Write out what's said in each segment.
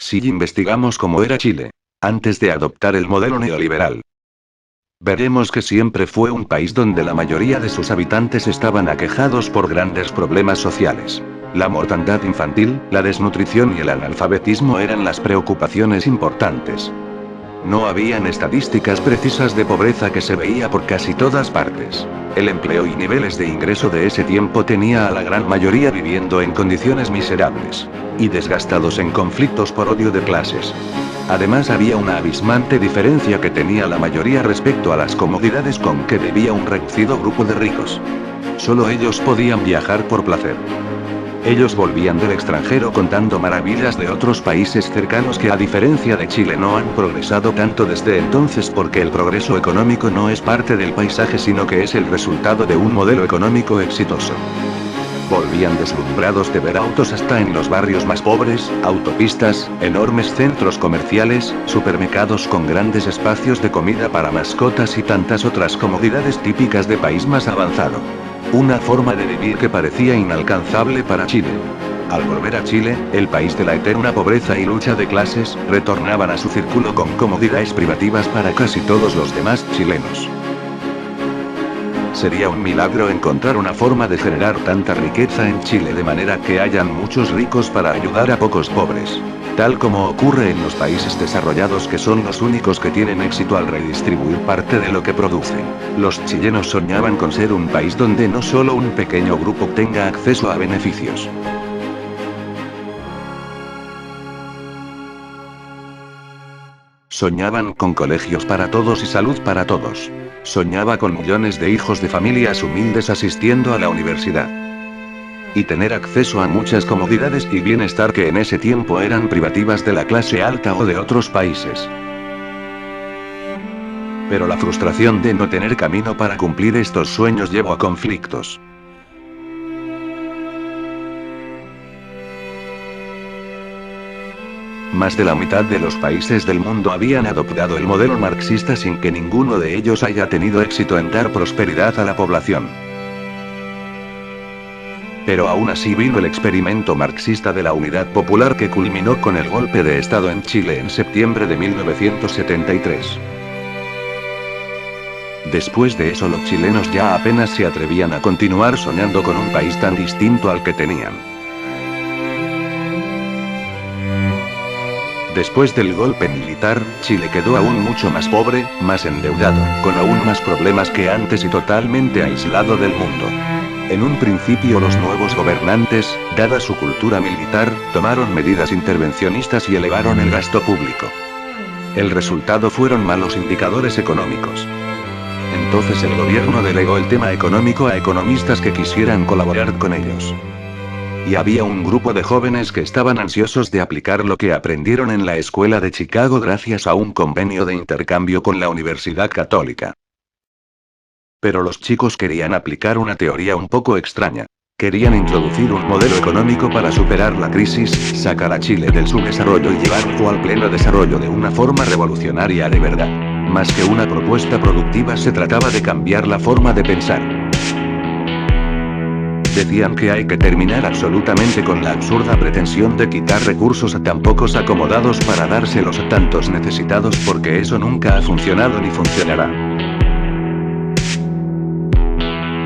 Si investigamos cómo era Chile antes de adoptar el modelo neoliberal, veremos que siempre fue un país donde la mayoría de sus habitantes estaban aquejados por grandes problemas sociales. La mortandad infantil, la desnutrición y el analfabetismo eran las preocupaciones importantes. No habían estadísticas precisas de pobreza que se veía por casi todas partes. El empleo y niveles de ingreso de ese tiempo tenía a la gran mayoría viviendo en condiciones miserables y desgastados en conflictos por odio de clases. Además había una abismante diferencia que tenía la mayoría respecto a las comodidades con que vivía un reducido grupo de ricos. Solo ellos podían viajar por placer. Ellos volvían del extranjero contando maravillas de otros países cercanos que a diferencia de Chile no han progresado tanto desde entonces porque el progreso económico no es parte del paisaje sino que es el resultado de un modelo económico exitoso. Volvían deslumbrados de ver autos hasta en los barrios más pobres, autopistas, enormes centros comerciales, supermercados con grandes espacios de comida para mascotas y tantas otras comodidades típicas de país más avanzado. Una forma de vivir que parecía inalcanzable para Chile. Al volver a Chile, el país de la eterna pobreza y lucha de clases, retornaban a su círculo con comodidades privativas para casi todos los demás chilenos. Sería un milagro encontrar una forma de generar tanta riqueza en Chile de manera que hayan muchos ricos para ayudar a pocos pobres. Tal como ocurre en los países desarrollados que son los únicos que tienen éxito al redistribuir parte de lo que producen. Los chilenos soñaban con ser un país donde no solo un pequeño grupo tenga acceso a beneficios. Soñaban con colegios para todos y salud para todos. Soñaba con millones de hijos de familias humildes asistiendo a la universidad. Y tener acceso a muchas comodidades y bienestar que en ese tiempo eran privativas de la clase alta o de otros países. Pero la frustración de no tener camino para cumplir estos sueños llevó a conflictos. Más de la mitad de los países del mundo habían adoptado el modelo marxista sin que ninguno de ellos haya tenido éxito en dar prosperidad a la población. Pero aún así vino el experimento marxista de la Unidad Popular que culminó con el golpe de Estado en Chile en septiembre de 1973. Después de eso los chilenos ya apenas se atrevían a continuar soñando con un país tan distinto al que tenían. Después del golpe militar, Chile quedó aún mucho más pobre, más endeudado, con aún más problemas que antes y totalmente aislado del mundo. En un principio los nuevos gobernantes, dada su cultura militar, tomaron medidas intervencionistas y elevaron el gasto público. El resultado fueron malos indicadores económicos. Entonces el gobierno delegó el tema económico a economistas que quisieran colaborar con ellos. Y había un grupo de jóvenes que estaban ansiosos de aplicar lo que aprendieron en la escuela de Chicago gracias a un convenio de intercambio con la Universidad Católica. Pero los chicos querían aplicar una teoría un poco extraña. Querían introducir un modelo económico para superar la crisis, sacar a Chile del subdesarrollo y llevarlo al pleno desarrollo de una forma revolucionaria de verdad. Más que una propuesta productiva se trataba de cambiar la forma de pensar. Decían que hay que terminar absolutamente con la absurda pretensión de quitar recursos a tan pocos acomodados para dárselos a tantos necesitados porque eso nunca ha funcionado ni funcionará.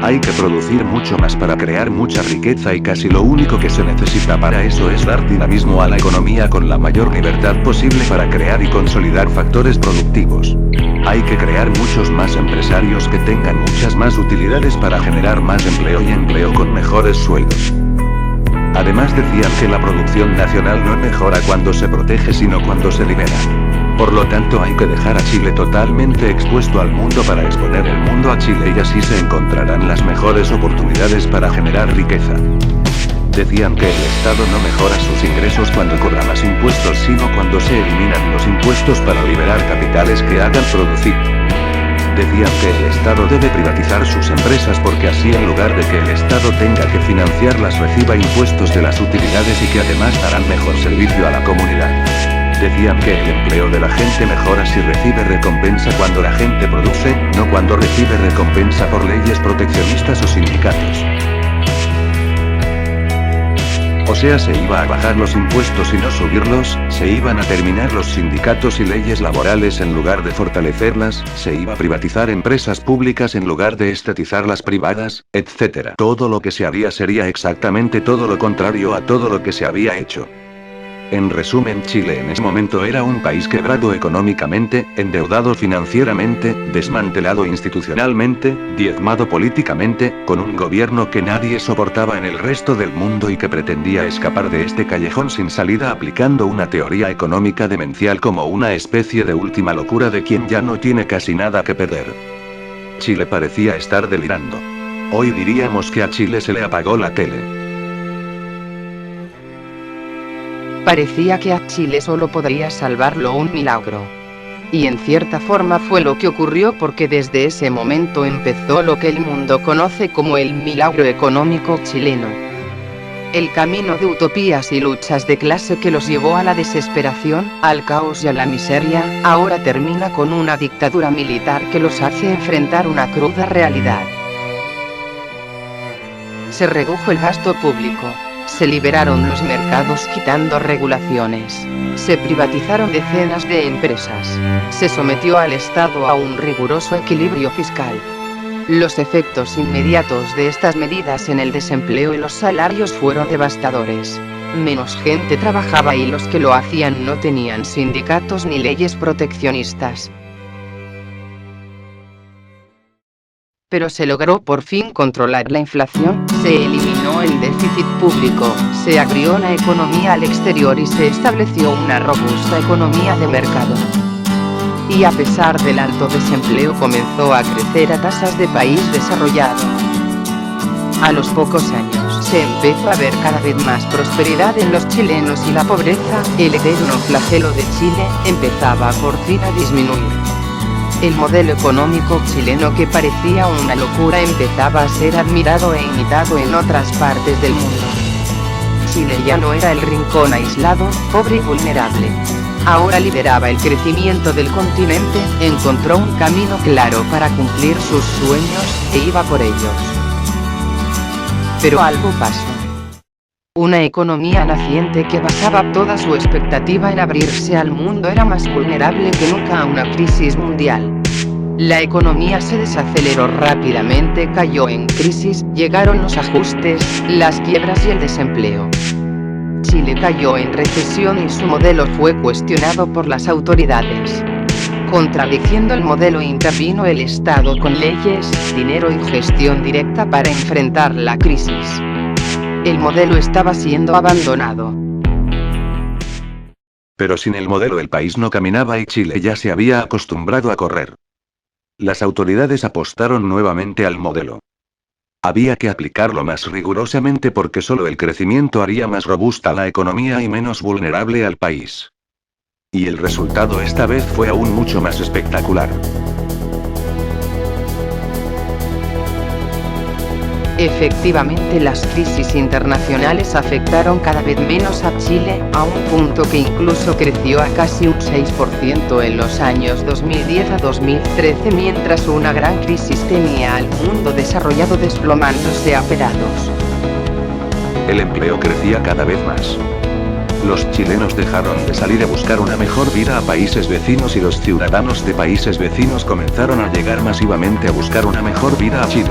Hay que producir mucho más para crear mucha riqueza y casi lo único que se necesita para eso es dar dinamismo a la economía con la mayor libertad posible para crear y consolidar factores productivos. Hay que crear muchos más empresarios que tengan muchas más utilidades para generar más empleo y empleo con mejores sueldos. Además decían que la producción nacional no mejora cuando se protege sino cuando se libera. Por lo tanto hay que dejar a Chile totalmente expuesto al mundo para exponer el mundo a Chile y así se encontrarán las mejores oportunidades para generar riqueza. Decían que el Estado no mejora sus ingresos cuando cobra más impuestos sino cuando se eliminan los impuestos para liberar capitales que hagan producir. Decían que el Estado debe privatizar sus empresas porque así en lugar de que el Estado tenga que financiarlas reciba impuestos de las utilidades y que además darán mejor servicio a la comunidad. Decían que el empleo de la gente mejora si recibe recompensa cuando la gente produce, no cuando recibe recompensa por leyes proteccionistas o sindicatos. O sea, se iba a bajar los impuestos y no subirlos, se iban a terminar los sindicatos y leyes laborales en lugar de fortalecerlas, se iba a privatizar empresas públicas en lugar de estatizar las privadas, etc. Todo lo que se haría sería exactamente todo lo contrario a todo lo que se había hecho. En resumen, Chile en ese momento era un país quebrado económicamente, endeudado financieramente, desmantelado institucionalmente, diezmado políticamente, con un gobierno que nadie soportaba en el resto del mundo y que pretendía escapar de este callejón sin salida aplicando una teoría económica demencial como una especie de última locura de quien ya no tiene casi nada que perder. Chile parecía estar delirando. Hoy diríamos que a Chile se le apagó la tele. Parecía que a Chile solo podría salvarlo un milagro. Y en cierta forma fue lo que ocurrió porque desde ese momento empezó lo que el mundo conoce como el milagro económico chileno. El camino de utopías y luchas de clase que los llevó a la desesperación, al caos y a la miseria, ahora termina con una dictadura militar que los hace enfrentar una cruda realidad. Se redujo el gasto público. Se liberaron los mercados quitando regulaciones. Se privatizaron decenas de empresas. Se sometió al Estado a un riguroso equilibrio fiscal. Los efectos inmediatos de estas medidas en el desempleo y los salarios fueron devastadores. Menos gente trabajaba y los que lo hacían no tenían sindicatos ni leyes proteccionistas. Pero se logró por fin controlar la inflación, se eliminó el déficit público, se abrió la economía al exterior y se estableció una robusta economía de mercado. Y a pesar del alto desempleo comenzó a crecer a tasas de país desarrollado. A los pocos años se empezó a ver cada vez más prosperidad en los chilenos y la pobreza, el eterno flagelo de Chile, empezaba por fin a disminuir. El modelo económico chileno que parecía una locura empezaba a ser admirado e imitado en otras partes del mundo. Chile ya no era el rincón aislado, pobre y vulnerable. Ahora lideraba el crecimiento del continente, encontró un camino claro para cumplir sus sueños, e iba por ellos. Pero algo pasó. Una economía naciente que basaba toda su expectativa en abrirse al mundo era más vulnerable que nunca a una crisis mundial. La economía se desaceleró rápidamente, cayó en crisis, llegaron los ajustes, las quiebras y el desempleo. Chile cayó en recesión y su modelo fue cuestionado por las autoridades. Contradiciendo el modelo intervino el Estado con leyes, dinero y gestión directa para enfrentar la crisis. El modelo estaba siendo abandonado. Pero sin el modelo el país no caminaba y Chile ya se había acostumbrado a correr. Las autoridades apostaron nuevamente al modelo. Había que aplicarlo más rigurosamente porque solo el crecimiento haría más robusta la economía y menos vulnerable al país. Y el resultado esta vez fue aún mucho más espectacular. Efectivamente, las crisis internacionales afectaron cada vez menos a Chile, a un punto que incluso creció a casi un 6% en los años 2010 a 2013, mientras una gran crisis tenía al mundo desarrollado desplomándose a pedazos. El empleo crecía cada vez más. Los chilenos dejaron de salir a buscar una mejor vida a países vecinos y los ciudadanos de países vecinos comenzaron a llegar masivamente a buscar una mejor vida a Chile.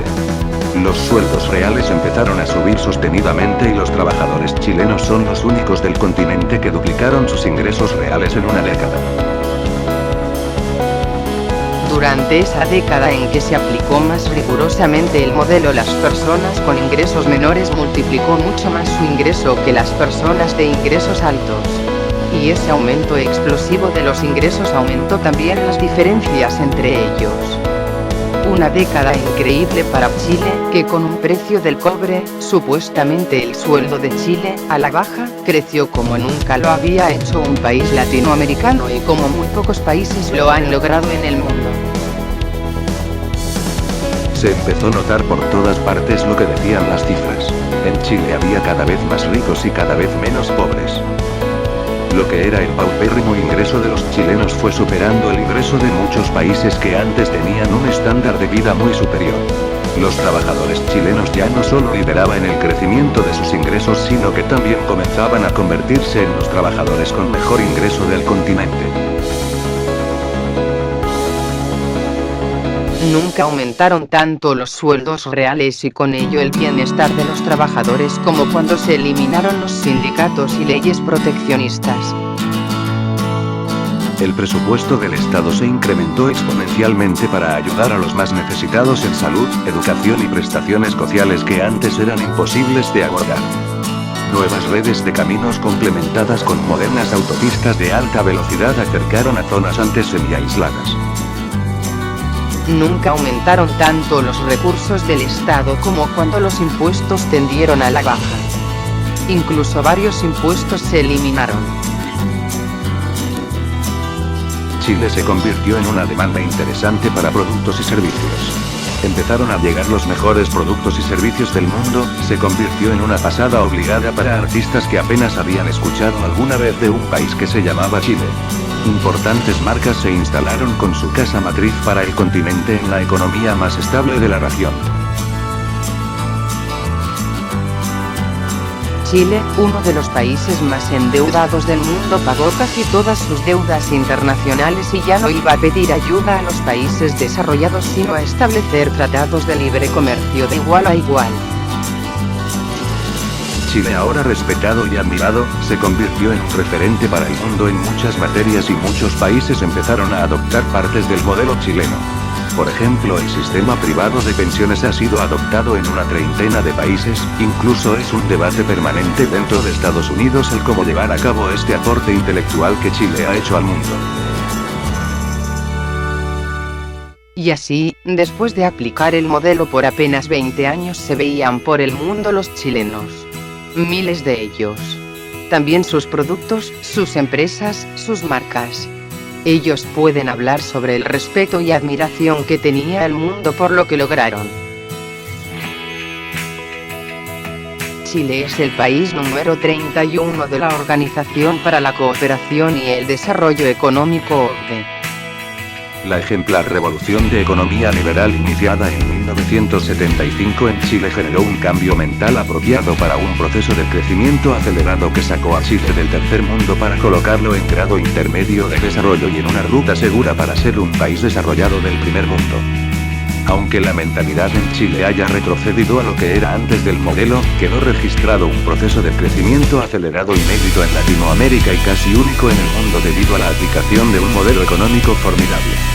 Los sueldos reales empezaron a subir sostenidamente y los trabajadores chilenos son los únicos del continente que duplicaron sus ingresos reales en una década. Durante esa década en que se aplicó más rigurosamente el modelo, las personas con ingresos menores multiplicó mucho más su ingreso que las personas de ingresos altos. Y ese aumento explosivo de los ingresos aumentó también las diferencias entre ellos. Una década increíble para Chile, que con un precio del cobre, supuestamente el sueldo de Chile, a la baja, creció como nunca lo había hecho un país latinoamericano y como muy pocos países lo han logrado en el mundo. Se empezó a notar por todas partes lo que decían las cifras. En Chile había cada vez más ricos y cada vez menos pobres. Lo que era el paupérrimo ingreso de los chilenos fue superando el ingreso de muchos países que antes tenían un estándar de vida muy superior. Los trabajadores chilenos ya no solo lideraban el crecimiento de sus ingresos, sino que también comenzaban a convertirse en los trabajadores con mejor ingreso del continente. Nunca aumentaron tanto los sueldos reales y con ello el bienestar de los trabajadores como cuando se eliminaron los sindicatos y leyes proteccionistas. El presupuesto del Estado se incrementó exponencialmente para ayudar a los más necesitados en salud, educación y prestaciones sociales que antes eran imposibles de abordar. Nuevas redes de caminos complementadas con modernas autopistas de alta velocidad acercaron a zonas antes semi-aisladas. Nunca aumentaron tanto los recursos del Estado como cuando los impuestos tendieron a la baja. Incluso varios impuestos se eliminaron. Chile se convirtió en una demanda interesante para productos y servicios. Empezaron a llegar los mejores productos y servicios del mundo, se convirtió en una pasada obligada para artistas que apenas habían escuchado alguna vez de un país que se llamaba Chile. Importantes marcas se instalaron con su casa matriz para el continente en la economía más estable de la región. Chile, uno de los países más endeudados del mundo, pagó casi todas sus deudas internacionales y ya no iba a pedir ayuda a los países desarrollados sino a establecer tratados de libre comercio de igual a igual. Chile, ahora respetado y admirado, se convirtió en un referente para el mundo en muchas materias y muchos países empezaron a adoptar partes del modelo chileno. Por ejemplo, el sistema privado de pensiones ha sido adoptado en una treintena de países, incluso es un debate permanente dentro de Estados Unidos el cómo llevar a cabo este aporte intelectual que Chile ha hecho al mundo. Y así, después de aplicar el modelo por apenas 20 años se veían por el mundo los chilenos. Miles de ellos. También sus productos, sus empresas, sus marcas. Ellos pueden hablar sobre el respeto y admiración que tenía el mundo por lo que lograron. Chile es el país número 31 de la Organización para la Cooperación y el Desarrollo Económico (OCDE). La ejemplar revolución de economía liberal iniciada en 1975 en Chile generó un cambio mental apropiado para un proceso de crecimiento acelerado que sacó a Chile del tercer mundo para colocarlo en grado intermedio de desarrollo y en una ruta segura para ser un país desarrollado del primer mundo. Aunque la mentalidad en Chile haya retrocedido a lo que era antes del modelo, quedó registrado un proceso de crecimiento acelerado inédito en Latinoamérica y casi único en el mundo debido a la aplicación de un modelo económico formidable.